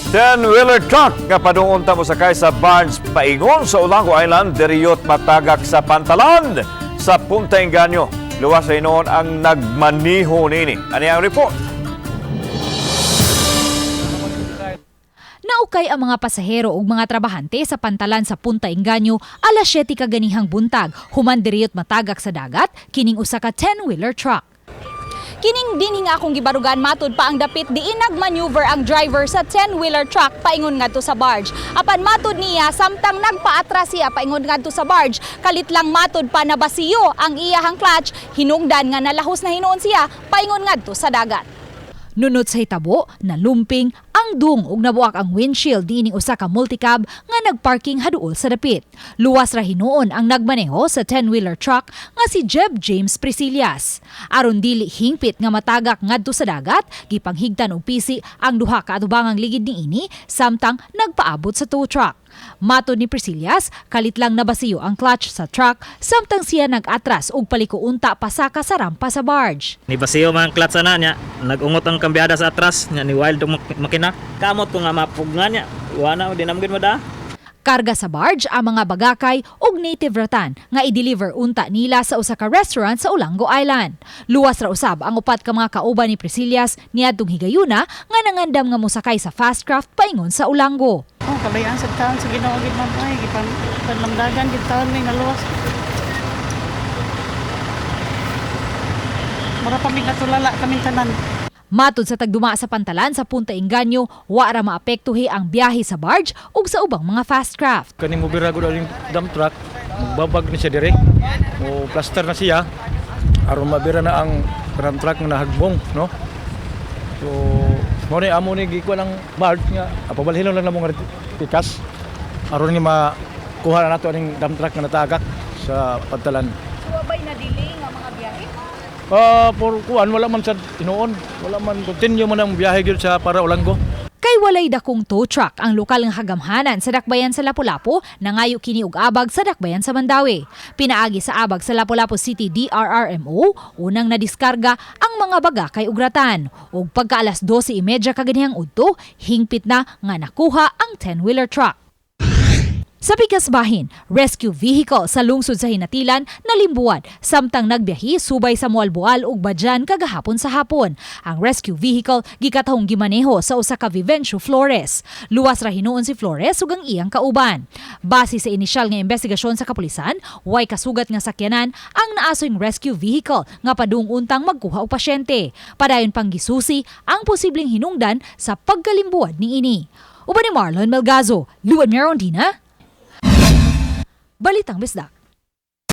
10-wheeler truck nga padung mo sakay sa barge paingon sa Olango Island diriyot matagak sa pantalan sa Punta Engaño. Luwas sa inoon ang nagmaniho nini. Ano ang report? Naukay ang mga pasahero ug mga trabahante sa pantalan sa Punta Engaño alas 7 kaganihang buntag human diriyot matagak sa dagat kining usa ka 10-wheeler truck. Kining dinhi nga akong gibarugan matud pa ang dapit diin nagmaneuver ang driver sa 10-wheeler truck paingon ngadto sa barge. Apan matud niya samtang nagpaatras siya paingon ngadto sa barge, kalit lang matud pa nabasiyo ang iyahang clutch, hinungdan nga nalahos na hinuon siya paingon ngadto sa dagat. Nunot sa hitabo, nalumping ang dung ug nabuak ang windshield diining usa ka multicab nga nagparking haduol sa dapit. Luwas ra hinuon ang nagmaneho sa 10-wheeler truck nga si Jeb James Priscillas. Aron dili hingpit nga matagak ngadto sa dagat, gipanghigtan og pisi ang duha ka atubangang ligid niini samtang nagpaabot sa tow truck. Matod ni Priscillas, kalit lang nabasiyo ang clutch sa truck samtang siya nag-atras og paliko unta pasaka sa rampa sa barge. Ni basiyo man ang clutch na niya, nagungot ang kambyada sa atras nya ni wild ang makina. Kamot ko nga mapugnan niya, wala di namgid mo da. Karga sa barge ang mga bagakay ug native ratan nga i-deliver unta nila sa usa ka restaurant sa Olango Island. Luwas ra usab ang upat ka mga kauban ni Priscillas niadtong higayuna nga nangandam nga mosakay sa fast craft paingon sa Olango. Kabayaan sa taon sa Ginoo gid man ay gipanlamdagan gid taon may naluwas. Mura pa mig natulala kaming tanan. Matod sa tagduma sa pantalan sa Punta Engaño, wa ra maapektuhi ang biyahe sa barge ug sa ubang mga fast craft. Kaning mobira gud ang dump truck, babag ni siya dire. Mo plaster na siya aron mabira na ang dump truck nga nahagbong, no? So, mo ni amo ni gikuha ng barge nga apabalhin lang mo nga pikas aron ni makuha na nato aning dump truck nga natagak sa pantalan. Subay na delay nga mga biyahe? For kuan wala man sa tinuon, wala man continue man ang biyahe gyud sa para Olango. Kay walay dakong tow truck ang lokal nga hagamhanan sa dakbayan sa Lapu-Lapu, nangayo kini og abag sa dakbayan sa Mandawi. Pinaagi sa abag sa Lapu-Lapu City DRRMO, unang nadiskarga ang mga bagakay ug ratan. Ug pagka alas 12:30 kaganihang udto, hingpit na nga nakuha ang 10-wheeler truck. Sa Pigasbahin, rescue vehicle sa lungsod sa Hinatilan nalimbuwad samtang nagbiyahe subay sa Mualboal ug Badyan kagahapon sa hapon. Ang rescue vehicle gikatahong gimaneho sa usa ka Vivencio Flores. Luwas ra hinuon si Flores ug ang iyang kauban. Base sa inisyal nga investigasyon sa kapulisan, way kasugat nga sakyanan ang naasoyng rescue vehicle nga padung untang magkuha og pasyente. Padayon pang gisusi ang posibleng hinungdan sa pagkalimbuwad niini. Uban ni Marlon Melgazo, Luan Merondina, Balitang Bisdak.